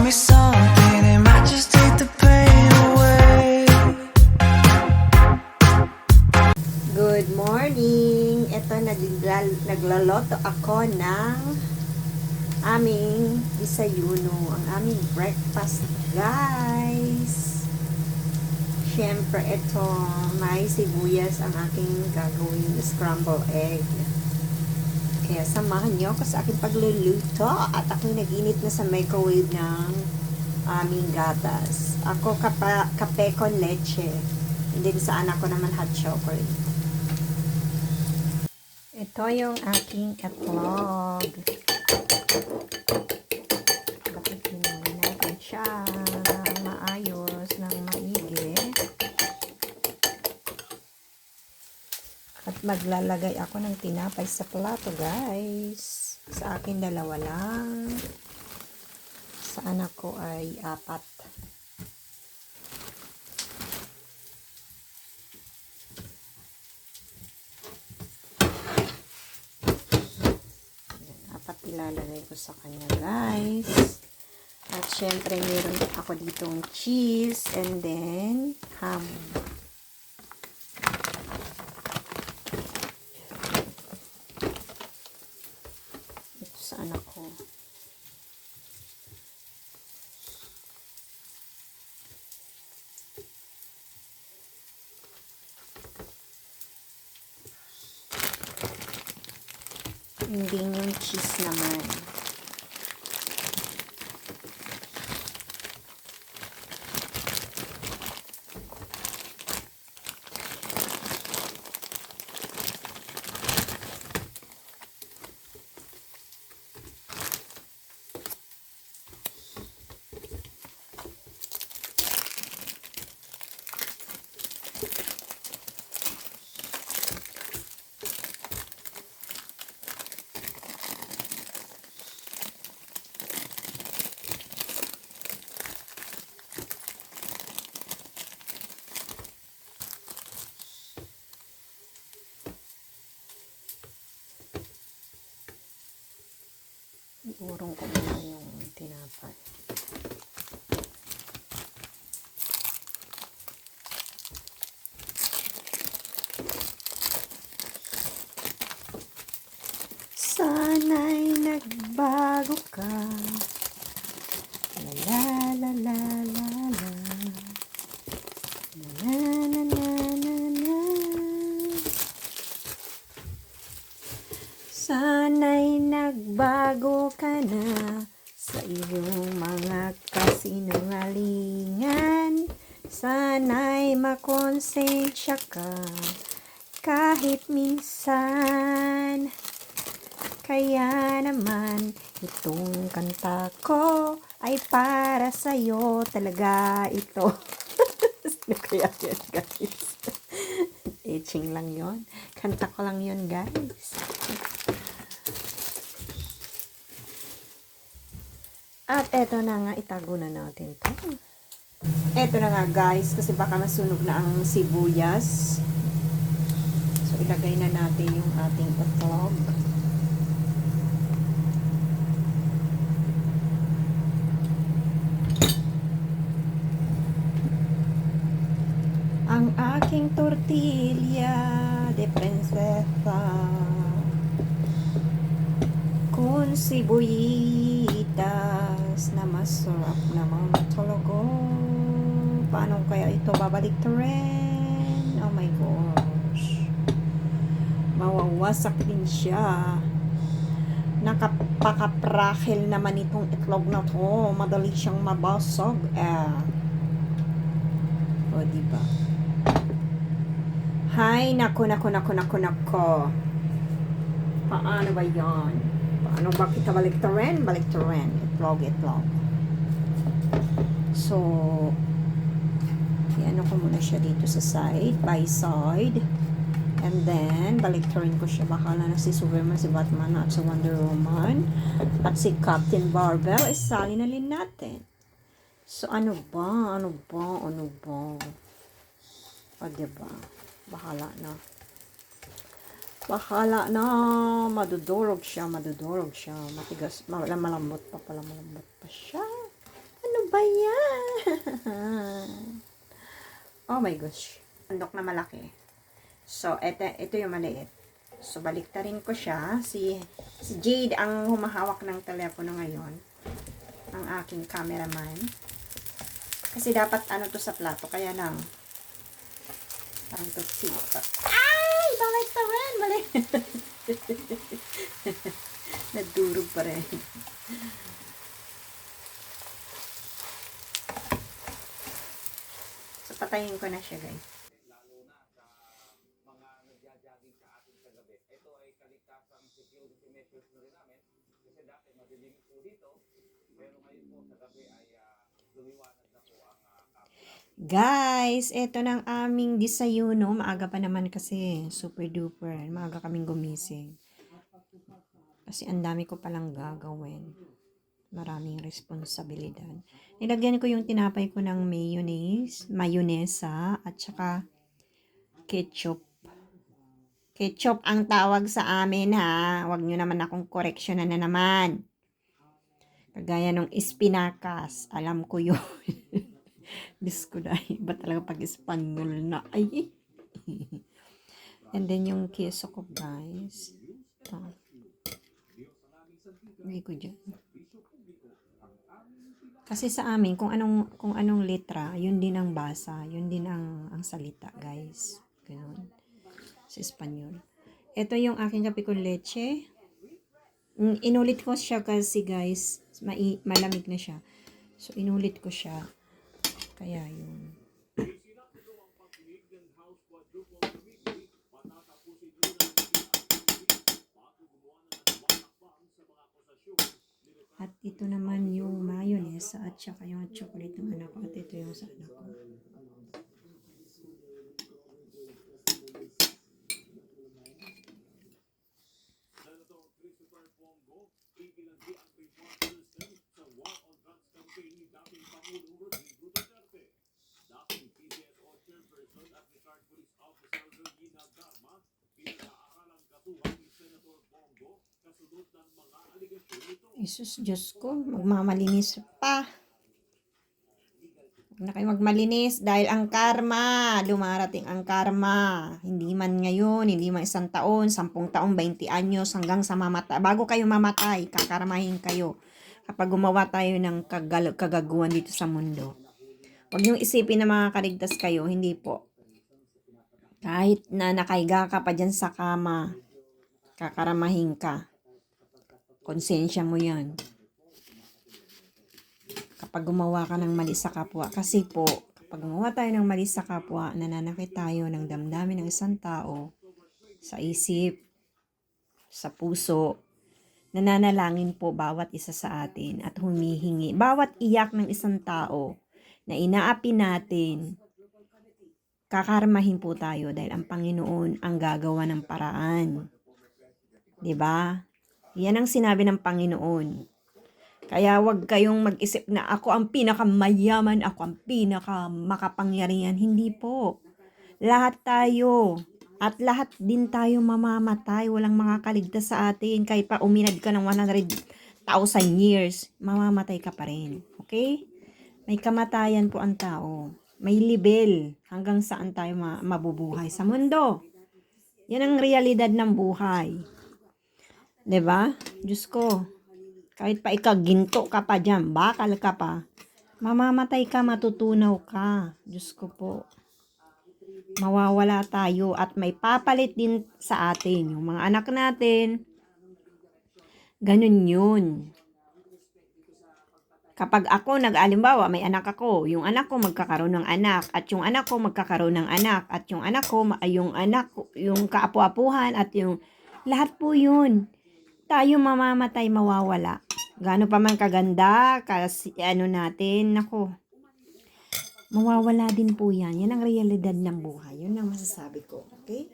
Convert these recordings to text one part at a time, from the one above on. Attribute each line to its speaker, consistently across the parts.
Speaker 1: me something, it might just take the pain away.
Speaker 2: Good morning! Ito, naglaloto ako ng aming desayuno, ang aming breakfast, guys. Siyempre, ito, may sibuyas ang aking gagawin scrambled egg. Kaya samahan niyo ako sa aking pagluluto at ako'y nag-init na sa microwave ng aming gatas. Ako kape con leche. And then sa anak ko naman hot chocolate. Ito yung aking itlog. Batikin natin siya maayos ng maigi. At maglalagay ako ng tinapay sa plato, guys. Sa akin, 2 lang. Sa anak ko ay 4. Ilalagay ko sa kanya, guys. At syempre meron ako ditong cheese and then ham. Ito sa anak ko. Hindi yung cheese naman. Iurong ko muna yung tinapay. Sana'y nagbago ka. La la la la la la. Na na na na na. Sana'y nagbago ka na sa iyong mga kasinungalingan. Sana'y makonsensya ka kahit minsan. Kaya naman itong kanta ko ay para sa'yo talaga ito. Sino kaya yan, guys? Etching lang yon. Kanta ko lang yon, guys. At eto na nga, itago na natin to. Eto na nga, guys, kasi baka masunog na ang sibuyas. So, ilagay na natin yung ating itlog. Ang aking tortilla de prinsesa con sibuyitas na masarap naman talaga. Paano kaya ito babalik to rin? Oh my gosh. Mawawasak din siya. Nakapakaprakel naman itong itlog na to. Madali siyang mabasag. O, diba? Hay, nako. Paano ba yan? Paano ba kita balik to rin? Itlog. So, i-ano ko muna siya dito sa side, by side. And then, baliktarin ko siya. Baka na si Superman, si Batman, at si Wonder Woman, at si Captain Barbell, isali na rin natin. So, ano ba? O, diba? Bahala na. Madudurog siya. Matigas. Malambot pa siya. ba yan? Oh my gosh. Andok na malaki. So, ito yung maliit. So, baliktarin ko siya. Si Jade ang humahawak ng telepono ngayon. Ang aking cameraman. Kasi dapat ano to sa plato. Kaya lang. Parang to sito. Ay! Baliktarin! Balik! Nadurog pa rin. So, patayin ko na siya, guys. Guys, eto ng aming desayuno. Maaga pa naman kasi. Super duper. Maaga kaming gumising. Kasi ang dami ko palang gagawin. Maraming responsibilidad. Nilagyan ko yung tinapay ko ng mayonesa, at saka ketchup. Ketchup ang tawag sa amin, ha. Huwag nyo naman akong correction na naman. Kagaya ng espinacas. Alam ko yun. Diyos ko dahil. Iba talaga pag Espanyol na. Ay. And then yung queso ko, guys. Ito. Hindi ko dyan. Kasi sa amin, kung anong letra, yun din ang basa. Yun din ang salita, guys. Ganun. Sa Espanyol. Ito yung aking kape con leche. Inulit ko siya kasi, guys, malamig na siya. So, inulit ko siya. Kaya yun. At ito naman yung mayonnaise at saka yung chocolate ng anak ko. At ito yung sa anak ko. Isus, Diyos ko, magmamalinis pa. Huwag na kayo magmalinis dahil ang karma, dumarating ang karma. Hindi man ngayon, hindi man 1 taon, 10 taon, 20 anyos, hanggang sa mamatay. Bago kayo mamatay, kakarmahin kayo. Kapag gumawa tayo ng kagaguhan dito sa mundo. Huwag niyong isipin na makakaligtas kayo, hindi po. Kahit na nakahiga ka pa dyan sa kama, kakaramahin ka. Konsensya mo yan. Kapag gumawa ka ng mali sa kapwa. Kasi po, kapag gumawa tayo ng mali sa kapwa, nananakit tayo ng damdamin ng isang tao, sa isip, sa puso, nananalangin po bawat isa sa atin at humihingi. Bawat iyak ng isang tao na inaapi natin, kakarmahin po tayo dahil ang Panginoon ang gagawa ng paraan. 'Di ba? Yan ang sinabi ng Panginoon. Kaya wag kayong mag-isip na ako ang pinakamayaman, ako ang pinakamakapangyarihan. Hindi po. Lahat tayo. At lahat din tayo mamamatay. Walang makakaligtas sa atin. Kahit pa uminad ka ng 100,000 years, mamamatay ka pa rin. Okay? May kamatayan po ang tao. May level hanggang saan tayo mabubuhay sa mundo. Yan ang realidad ng buhay. 'Di ba? Diyos ko, kahit pa ikaginto ka pa dyan, bakal ka pa, mamamatay ka, matutunaw ka. Diyos ko po. Mawawala tayo at may papalit din sa atin. Yung mga anak natin, ganun yun. Kapag ako alimbawa, may anak ako, yung anak ko magkakaroon ng anak, at yung anak ko magkakaroon ng anak, at yung anak ko, yung kaapu-apuhan, at yung lahat po yun. Tayo mamamatay, mawawala. Gaano pa man kaganda, kasi natin, nako. Mawawala din po yan. Yan ang realidad ng buhay. Yun ang masasabi ko. Okay?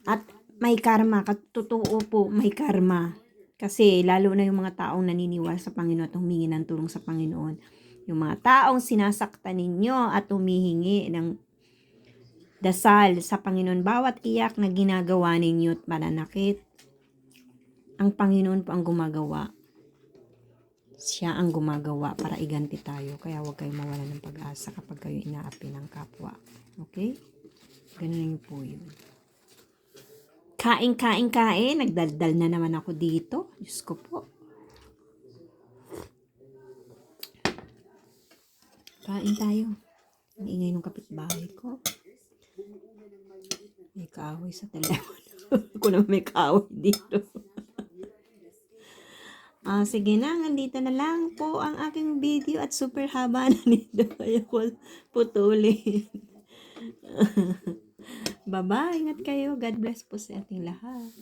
Speaker 2: At may karma. Totoo po, may karma. Kasi lalo na yung mga taong naniniwala sa Panginoon at humingi ng tulong sa Panginoon. Yung mga taong sinasaktan ninyo at humihingi ng dasal sa Panginoon. Bawat iyak na ginagawa ninyo at pananakit, ang Panginoon po ang gumagawa. Siya ang gumagawa para iganti tayo. Kaya huwag kayong mawala ng pag-asa kapag kayo inaapi ng kapwa. Okay? Ganun po yun. Kain. Nagdaldal na naman ako dito. Diyos ko po. Kain tayo. Ang ingay ng kapitbahay ko. May kaaway sa telepono. Ako naman may kaaway dito. Sige na, nandito na lang po ang aking video at super haba na nito. Kaya ko putulin. Bye-bye. Ingat kayo. God bless po sa ating lahat.